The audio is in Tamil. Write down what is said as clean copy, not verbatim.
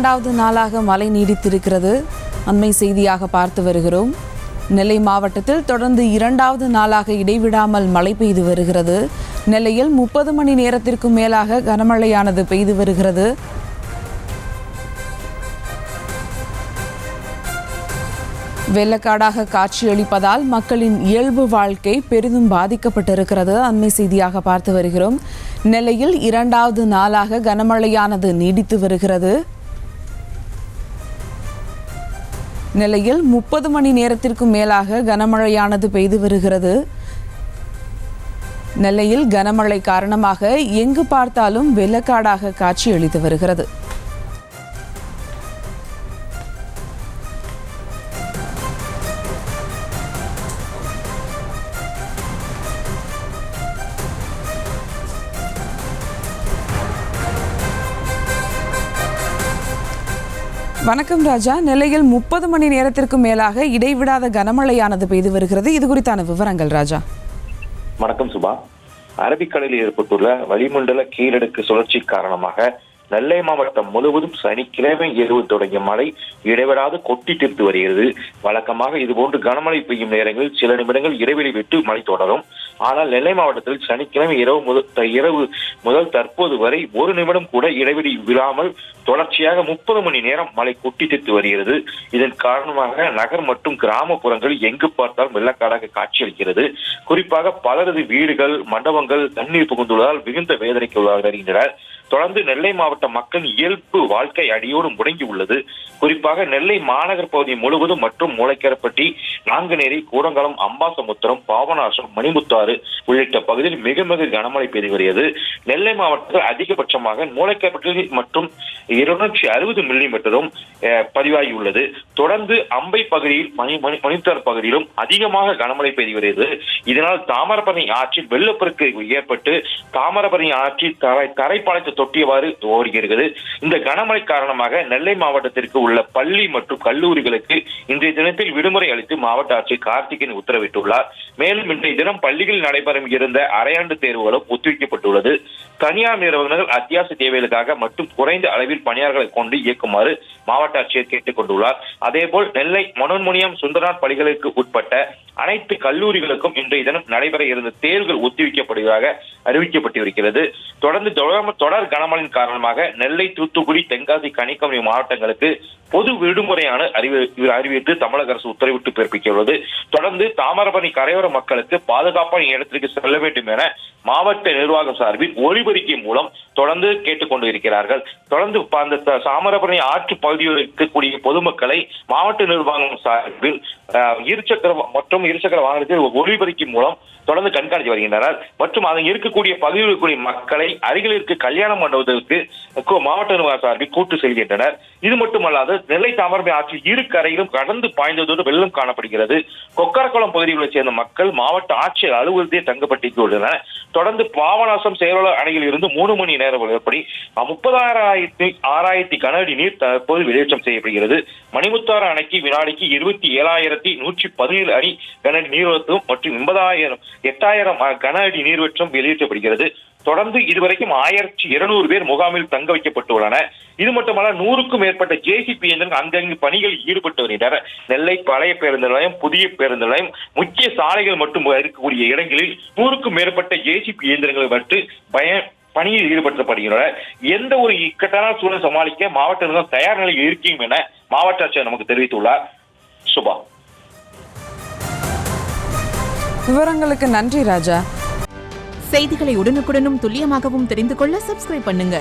இரண்டாவது நாளாக மழை நீடித்திருக்கிறது. அண்மை செய்தியாக பார்த்து வருகிறோம். நெல்லை மாவட்டத்தில் தொடர்ந்து இரண்டாவது நாளாக இடைவிடாமல் மழை பெய்து வருகிறது. நெல்லையில் 30 மணி நேரத்திற்கும் மேலாக கனமழையானது பெய்து வருகிறது. வெள்ளக்காடாக காட்சியளிப்பதால் மக்களின் இயல்பு வாழ்க்கை பெரிதும் பாதிக்கப்பட்டிருக்கிறது. அண்மை செய்தியாக பார்த்து வருகிறோம். நெல்லையில் இரண்டாவது நாளாக கனமழையானது நீடித்து வருகிறது. நெல்லையில் 30 மணி நேரத்திற்கும் மேலாக கனமழையானது பெய்து வருகிறது. நெல்லையில் கனமழை காரணமாக எங்கு பார்த்தாலும் வெள்ளக்காடாக காட்சியளித்து வருகிறது. வணக்கம் ராஜா. நெல்லையில் 30 மணி நேரத்திற்கும் மேலாக இடைவிடாத கனமழையானது பெய்து வருகிறது. இது குறித்தான விவரங்கள் ராஜா. வணக்கம் சுபா. அரபிக்கடலில் ஏற்பட்டுள்ள வளிமண்டல கீழடுக்கு சுழற்சி காரணமாக நெல்லை மாவட்டம் முழுவதும் சனிக்கிழமை இரவு தொடங்கிய மழை இடைவிடாது கொட்டி தீர்த்து வருகிறது. வழக்கமாக இதுபோன்று கனமழை பெய்யும் நேரங்களில் சில நிமிடங்கள் இடைவெளி விட்டு மழை தொடரும். ஆனால் நெல்லை மாவட்டத்தில் சனிக்கிழமை இரவு முதல் தற்போது வரை ஒரு நிமிடம் கூட இடைவெளி விழாமல் தொடர்ச்சியாக 30 மணி நேரம் மழை கொட்டி தீர்த்து வருகிறது. இதன் காரணமாக நகர் மற்றும் கிராமப்புறங்களில் எங்கு பார்த்தாலும் வெள்ளக்காடாக காட்சியளிக்கிறது. குறிப்பாக பலரது வீடுகள், மண்டபங்கள் தண்ணீர் புகுந்துள்ளதால் மிகுந்த வேதனைக்கு உள்ளாகின்றனர். தொடர்ந்து நெல்லை மாவட்ட மக்கள் இயல்பு வாழ்க்கை அடியோடு முடங்கி உள்ளது. குறிப்பாக நெல்லை மாநகர் பகுதி முழுவதும் மற்றும் மூளைக்கரப்பட்டி, நாங்குநேரி, கூடங்குளம், அம்பாசமுத்திரம், பாபநாசம், மணிமுத்தாறு உள்ளிட்ட பகுதியில் மிக மிக கனமழை பெய்து வருகிறது. நெல்லை மாவட்டத்தில் அதிகபட்சமாக மூளைக்கரப்பட்டி மற்றும் 260 மில்லிமீட்டரும் பதிவாகியுள்ளது. தொடர்ந்து அம்பை பகுதியில் மணிமுத்தாறு பகுதியிலும் அதிகமாக கனமழை பெய்து வருகிறது. இதனால் தாமிரபரணி ஆற்றில் வெள்ளப்பெருக்கு ஏற்பட்டு தாமிரபரணி ஆற்றில் தரைப்பாலத்தை தொட்டியவாறு ஓடுகிறது. இந்த கனமழை காரணமாக நெல்லை மாவட்டத்திற்கு உள்ள பள்ளி மற்றும் கல்லூரிகளுக்கு இன்றைய தினத்தில் விடுமுறை அளித்து மாவட்ட ஆட்சியர் கார்த்திகேயன் உத்தரவிட்டுள்ளார். மேலும் இன்றைய தினம் பள்ளிகளில் நடைபெறும் இருந்த அரையாண்டு தேர்வுகளும் ஒத்திவைக்கப்பட்டுள்ளது. தனியார் நிறுவனங்கள் அத்தியாவசிய தேவைகளுக்காக மற்றும் குறைந்த அளவில் பணியாளர்களை கொண்டு இயக்குமாறு மாவட்ட ஆட்சியர் கேட்டுக் கொண்டுள்ளார். அதேபோல் நெல்லை மனோன்மணியம் சுந்தரநாத் பள்ளிகளுக்கு உட்பட்ட அனைத்து கல்லூரிகளுக்கும் இன்றைய தினம் நடைபெற இருந்த தேர்வுகள் ஒத்திவைக்கப்படுவதாக அறிவிக்கப்பட்டிருக்கிறது. தொடர்ந்து தொடர் கனமழையின் காரணமாக நெல்லை, தூத்துக்குடி, தென்காசி, கன்னியாகுமரி மாவட்டங்களுக்கு பொது விடுமுறையான அறிவித்து தமிழக அரசு உத்தரவிட்டு பிறப்பித்துள்ளது. தொடர்ந்து தாமிரபரணி கரையோர மக்களுக்கு பாதுகாப்பான இடத்திற்கு செல்ல வேண்டும் என மாவட்ட நிர்வாகம் சார்பில் ஒலிபெருக்கி மூலம் தொடர்ந்து கேட்டுக்கொண்டு இருக்கிறார்கள். தொடர்ந்து அந்த தாமிரபரணி ஆற்று பகுதியில் இருக்கக்கூடிய பொதுமக்களை மாவட்ட நிர்வாகம் சார்பில் இருசக்கர வாகனத்தில் ஒலிபெருக்கி மூலம் தொடர்ந்து கண்காணித்து வருகின்றனர். மற்றும் அதில் இருக்கக்கூடிய பகுதியில் இருக்கக்கூடிய மக்களை அருகில் இருக்க கல்யாண மண்டபத்திற்கு மாவட்ட நிர்வாக சார்பில் கூட்டு செல்கின்றனர். இது மட்டுமல்லாது நெல்லை தாமிரபரணி ஆற்றில் இரு கரையிலும் கடந்து பாய்ந்ததோடு வெள்ளம் காணப்படுகிறது. கொக்கரக்குளம் பகுதிகளை சேர்ந்த மக்கள் மாவட்ட ஆட்சியர் அலுவலகத்தில் தங்கப்பட்டுள்ளனர். தொடர்ந்து பாபநாசம் செயலாளர் அணையில் இருந்து 3 மணி நேரம் ஏற்படி 30,600 கன அடி நீர் தற்போது வெளியேற்றம் செய்யப்படுகிறது. மணிமுத்தாறு அணைக்கு வினாடிக்கு 27,117 அடி கன அடி நீர்வரத்தும் மற்றும் 8,000 கன அடி நீர்வற்றம் வெளியேற்றப்படுகிறது. தொடர்ந்து இதுவரைக்கும் 1,200 பேர் முகாமில் தங்க வைக்கப்பட்டுள்ளனர். இது மட்டுமல்ல 100க்கும் மேற்பட்ட JCB இயந்திரங்கள் அங்கங்கு பணிகளில் ஈடுபட்டு வருகின்றனர். நெல்லை பழைய பேருந்து நிலையம், புதிய பேருந்து நிலையம், முக்கிய சாலைகள் மட்டும் இருக்கக்கூடிய இடங்களில் 100க்கும் மேற்பட்ட JCB இயந்திரங்கள் மட்டும் பணியில் ஈடுபடுத்தப்படுகின்றனர். எந்த ஒரு இக்கட்டான சூழல் சமாளிக்க மாவட்ட நிர்வாகம் தயார் நிலையில் இருக்கும் என மாவட்ட ஆட்சியர் நமக்கு தெரிவித்துள்ளார். சுபா. விவரங்களுக்கு நன்றி ராஜா. செய்திகளை உடனுக்குடனும் துல்லியமாகவும் தெரிந்து கொள்ள சப்ஸ்கிரைப் பண்ணுங்க.